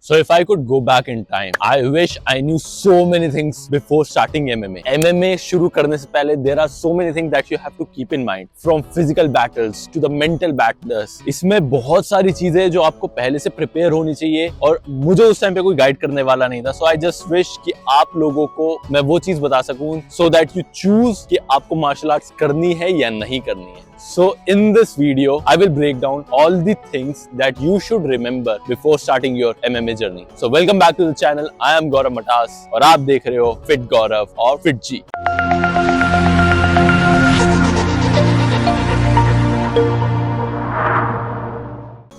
So if I could go back in time, I wish I knew so many things before starting MMA. MMA शुरू करने से पहले there are so many things that you have to keep in mind, from physical battles to the mental battles. इसमें बहुत सारी चीजें जो आपको पहले से प्रिपेयर होनी चाहिए और मुझे उस टाइम पे कोई गाइड करने वाला नहीं था. So I just wish कि आप लोगों को मैं वो चीज बता सकूं so that you choose कि आपको मार्शल आर्ट्स करनी है या नहीं करनी है. So in this video, I will break down all the things that you should remember before starting your MMA journey. So welcome back to the channel. I am Gaurav Matas और आप देख रहे हो Fit Gaurav और Fit G.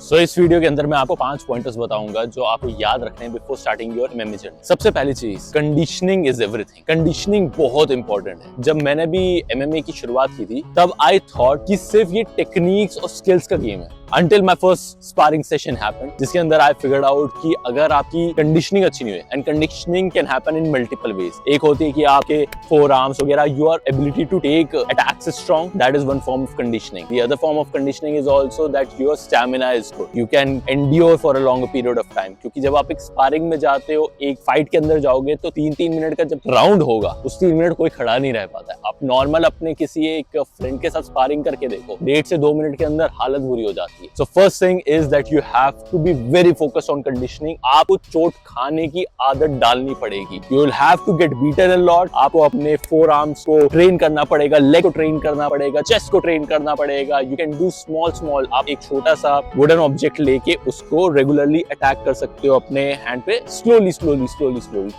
So इस video के अंदर मैं आपको 5 पॉइंटर्स बताऊंगा जो आपको याद रखने हैं before starting your MMA journey. सबसे पहली चीज, कंडीशनिंग इज एवरीथिंग. कंडीशनिंग बहुत इंपॉर्टेंट है. जब मैंने भी एमएमए की शुरुआत की थी तब आई थॉट कि सिर्फ ये टेक्निक्स और स्किल्स का गेम है. Until my first sparring session happened, जिसके अंदर I figured out कि अगर आपकी कंडीशनिंग अच्छी नहीं है, and conditioning can happen in multiple ways. एक होती है कि आपके forearms वगैरह, your ability to take attacks is strong. That is one form of conditioning. The other form of conditioning is also that your stamina is good. You can endure for a longer period of time. क्योंकि जब आप एक sparring में जाते हो, एक fight के अंदर जाओगे तो 3-3 मिनट का जब राउंड होगा, उस 3 मिनट कोई खड़ा नहीं रह पाता है. आप नॉर्मल अपने किसी एक फ्रेंड के साथ स्पारिंग करके देखो, 1.5 से 2 मिनट के अंदर हालत बुरी हो जाती है. So first thing is that you have to be very focused on conditioning. आपको चोट खाने की आदत डालनी पड़ेगी. You will have to get beaten a lot. आपको अपने forearms को ट्रेन करना पड़ेगा, leg को ट्रेन करना पड़ेगा, chest को ट्रेन करना पड़ेगा. You can do small. आप एक छोटा सा wooden object लेके उसको regularly attack कर सकते हो अपने hand पे, slowly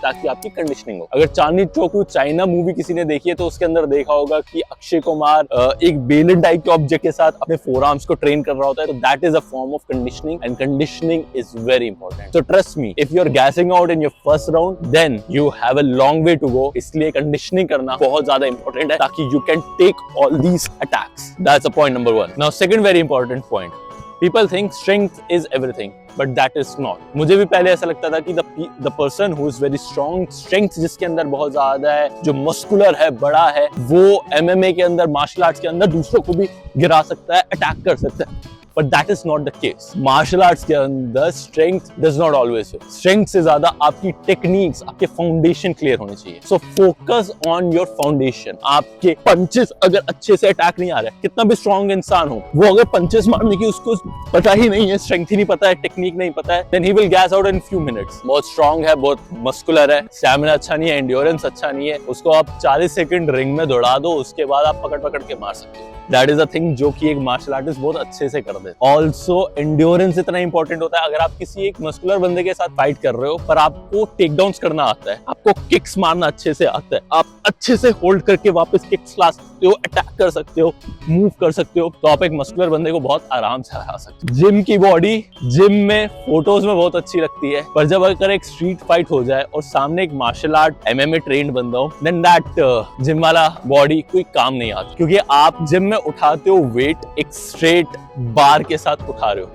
ताकि आपकी conditioning हो. अगर चांदनी चौक चाइना मूवी किसी ने देखी है तो उसके अंदर देखा होगा कि अक्षय कुमार एक बेलन टाइप के ऑब्जेक्ट के साथ अपने forearms को ट्रेन कर रहा होता है. तो that is a form of conditioning, and conditioning is very important. So trust me, if you're gassing out in your first round, then you have a long way to go. इसलिए conditioning करना बहुत ज़्यादा important है ताकि you can take all these attacks. That's a point number 1. Now second very important point. People think strength is everything, but that is not. मुझे भी पहले ऐसा लगता था कि the person who is very strong, strength जिसके अंदर बहुत ज़्यादा है, जो muscular है, बड़ा है, वो MMA के अंदर, martial arts के अंदर दूसरों को भी गिरा सकता है, attack कर सकता है. But that is not the case. Martial arts के अंदर strength does not always win. Strength से ज़्यादा आपकी techniques, आपके foundation clear होने चाहिए. So focus on your foundation. आपके punches अगर अच्छे से attack नहीं आ रहे, कितना भी strong इंसान हो, वो अगर punches मारने की उसको पता ही नहीं है, strength ही नहीं पता है, technique नहीं पता है, then he will gas out in few minutes. बहुत strong है, बहुत muscular है, stamina अच्छा नहीं है, endurance अच्छा नहीं है, उसको आप 40 सेकंड रिंग में दौड़ा दो, उसके बाद आप पकड़ के मार सकते हो. That is a thing जो कि एक मार्शल आर्टिस्ट बहुत अच्छे से कर दे. Also endurance इतना इंपॉर्टेंट होता है. अगर आप किसी एक मस्कुलर बंदे के साथ फाइट कर रहे हो पर आपको टेक डाउन्स करना आता है, आपको किक्स मारना अच्छे से आता है, आप अच्छे से होल्ड करके वापस किक्स ला सकते हो, अटैक कर सकते हो, मूव कर सकते हो, तो आप एक मस्कुलर बंदे को बहुत आराम से हरा सकते हो. जिम की बॉडी जिम में फोटोज में बहुत अच्छी लगती है, पर जब अगर एक स्ट्रीट फाइट हो जाए और सामने एक मार्शल आर्ट एमएमए ट्रेन्ड बंदा हो, देन दैट जिम वाला बॉडी कोई काम नहीं आता. क्योंकि आप जिम में उठाते हो वेट एक स्ट्रेट बार के साथ उठा रहे हो.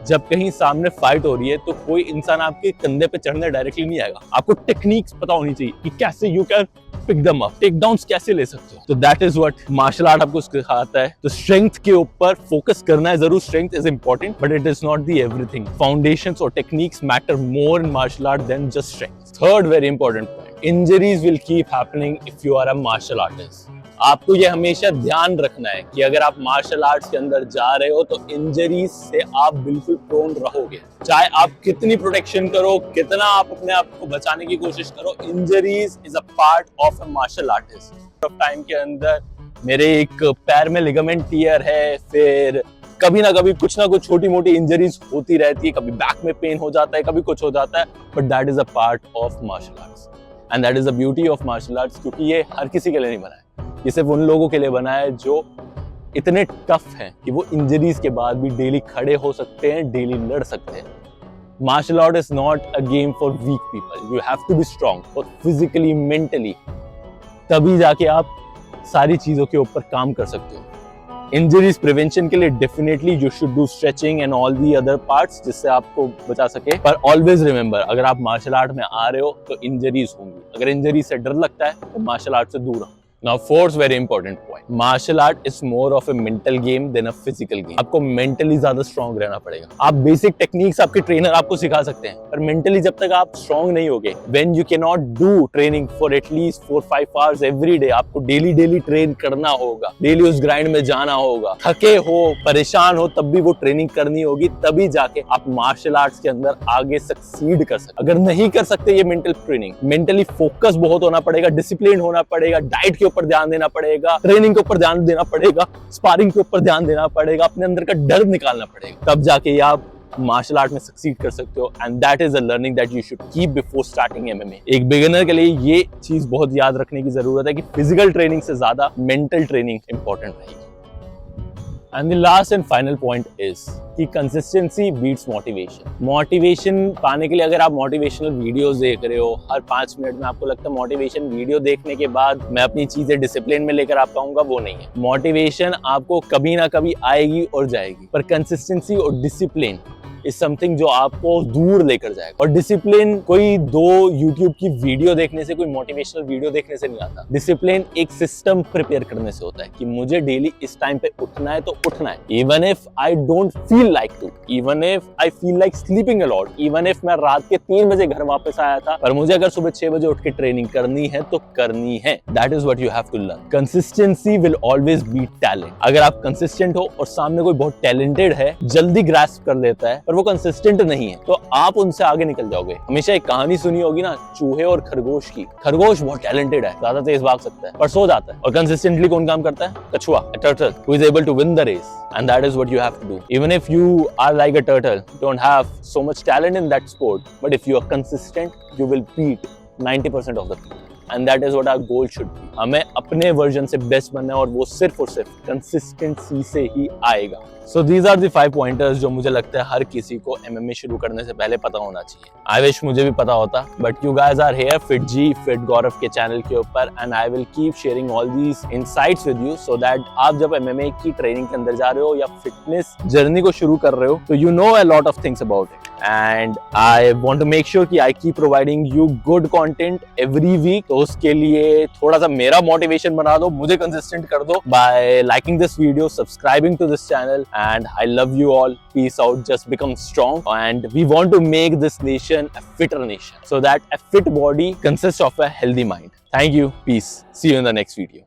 जब कहीं सामने फाइट हो रही है तो कोई इंसान आपके कंधे पे चढ़ने डायरेक्टली नहीं आएगा. आपको टेक्निक्स पता होनी चाहिए कि कैसे you can pick them up, takedowns कैसे ले सकते हो. तो that is what martial art आपको सिखाता है. तो स्ट्रेंथ के ऊपर फोकस करना है जरूर. Strength is important but it is not the everything. Foundations और techniques matter more in martial art than just strength. Third very important point, injuries will keep happening if you are a martial artist. आपको ये हमेशा ध्यान रखना है कि अगर आप मार्शल आर्ट्स के अंदर जा रहे हो तो इंजरीज से आप बिल्कुल प्रोन रहोगे. चाहे आप कितनी प्रोटेक्शन करो, कितना आप अपने आप को बचाने की कोशिश करो, injuries is a part of a martial artist. Time के अंदर मेरे एक पैर में लिगामेंट टियर है, फिर कभी ना कभी कुछ ना कुछ छोटी मोटी इंजरीज होती रहती है, कभी बैक में पेन हो जाता है, कभी कुछ हो जाता है, but that is a part of martial arts and that is the beauty of martial arts. क्योंकि ये हर किसी के लिए नहीं बना है, ये सिर्फ उन लोगों के लिए बना है जो इतने टफ हैं कि वो इंजरीज के बाद भी डेली खड़े हो सकते हैं, डेली लड़ सकते हैं. Martial art is not a game for weak people. You have to be strong और फिजिकली, मेंटली, तभी जाके आप सारी चीजों के ऊपर काम कर सकते हो. इंजरीज प्रिवेंशन के लिए definitely you should do stretching and all the other parts जिससे आपको बचा सके. पर ऑलवेज रिमेंबर, अगर आप मार्शल आर्ट में आ रहे हो तो इंजरीज होंगी. अगर इंजरी से डर लगता है तो मार्शल आर्ट से दूर रहो. Now fourth very important point, martial art is more of a mental game than a physical game. आपको मेंटली ज्यादा स्ट्रांग रहना पड़ेगा। आप बेसिक टेक्निक्स आपके ट्रेनर आपको सिखा सकते हैं, पर मेंटली जब तक आप स्ट्रांग नहीं होगे, when you can not do training for at least 4-5 hours every day, आपको डेली ट्रेन करना होगा, डेली उस ग्राइंड में जाना होगा, थके हो, परेशान हो, तब भी वो ट्रेनिंग करनी होगी, तभी जाके आप मार्शल आर्ट्स के अंदर आगे सक्सीड कर सकते। अगर नहीं कर सकते ये मेंटल ट्रेनिंग, मेंटली फोकस बहुत होना पड़ेगा, डिसिप्लिन होना पड़ेगा, डाइट के ऊपर ध्यान देना पड़ेगा, ट्रेनिंग के ऊपर ध्यान देना पड़ेगा, स्पारिंग के ऊपर ध्यान देना पड़ेगा, अपने अंदर का डर निकालना पड़ेगा, तब जाके ये आप मार्शल आर्ट में सक्सीड कर सकते हो। And that is a learning that you should keep before starting MMA. एक बिगिनर के लिए ये चीज बहुत याद रखने की जरूरत है कि फिजिकल ट्रेनिंग से ज्यादा मेंटल ट्रेनिंग इंपॉर्टेंट रहेगी। And the last and final point is कि कंसिस्टेंसी बीट्स मोटिवेशन। मोटिवेशन पाने के लिए अगर आप मोटिवेशनल वीडियोस देख रहे हो, हर 5 मिनट में आपको लगता है मोटिवेशन वीडियो देखने के बाद मैं अपनी चीजें डिसिप्लिन में लेकर आ पाऊंगा, वो नहीं है। मोटिवेशन आपको कभी ना कभी आएगी और जाएगी, पर कंसिस्टेंसी और डिसिप्लिन इज समथिंग जो आपको दूर लेकर जाएगा। और डिसिप्लिन कोई 2 YouTube की वीडियो देखने से, कोई मोटिवेशनल वीडियो देखने से नहीं आता। डिसिप्लिन एक सिस्टम प्रिपेयर करने से होता है कि मुझे डेली इस टाइम पे उठना है तो उठना है, even if I don't feel like to, even if I feel like sleeping a lot, even if मैं रात के 3 बजे घर वापस आया था, पर मुझे अगर सुबह 6 बजे उठ के ट्रेनिंग करनी है तो करनी है। That is what you have to learn. Consistency will always beat talent. अगर आप कंसिस्टेंट हो और सामने कोई बहुत टैलेंटेड है, जल्दी ग्रास्प कर लेता है, पर वो कंसिस्टेंट नहीं है, तो आप उनसे आगे निकल जाओगे। हमेशा एक कहानी सुनी होगी ना, चूहे और खरगोश की। खरगोश बहुत टैलेंटेड है, ज्यादा तेज भाग सकता है, पर सो जाता है। और कंसिस्टेंटली कौन काम करता है? कछुआ, a turtle who is able to win the race. And that is what you have to do. Even if you are like a turtle, don't have so much talent in that sport, but if you are consistent, you will beat 90% of the people. And that is what our goal should be. हमें अपने version से best बनना है, और वो सिर्फ और सिर्फ कंसिस्टेंसी से ही आएगा। So these are the 5 pointers जो मुझे लगता है हर किसी को MMA शुरू करने से पहले पता होना चाहिए। I wish मुझे भी पता होता, but you guys are here, Fit G, Fit गौरव के चैनल के ऊपर, and I will keep sharing all these insights with you so that आप जब MMA की ट्रेनिंग के अंदर जा रहे हो या फिटनेस जर्नी को शुरू कर रहे हो, तो you know a lot of things about it. And I want to make sure कि I keep providing you good content every week. तो उसके लिए थोड़ा सा मेरा मोटिवेशन बना दो, मुझे कंसिस्टेंट कर दो by liking this video, subscribing to this channel, and I love you all. Peace out. Just become strong, and we want to make this nation a fitter nation so that a fit body consists of a healthy mind. Thank you. Peace. See you in the next video.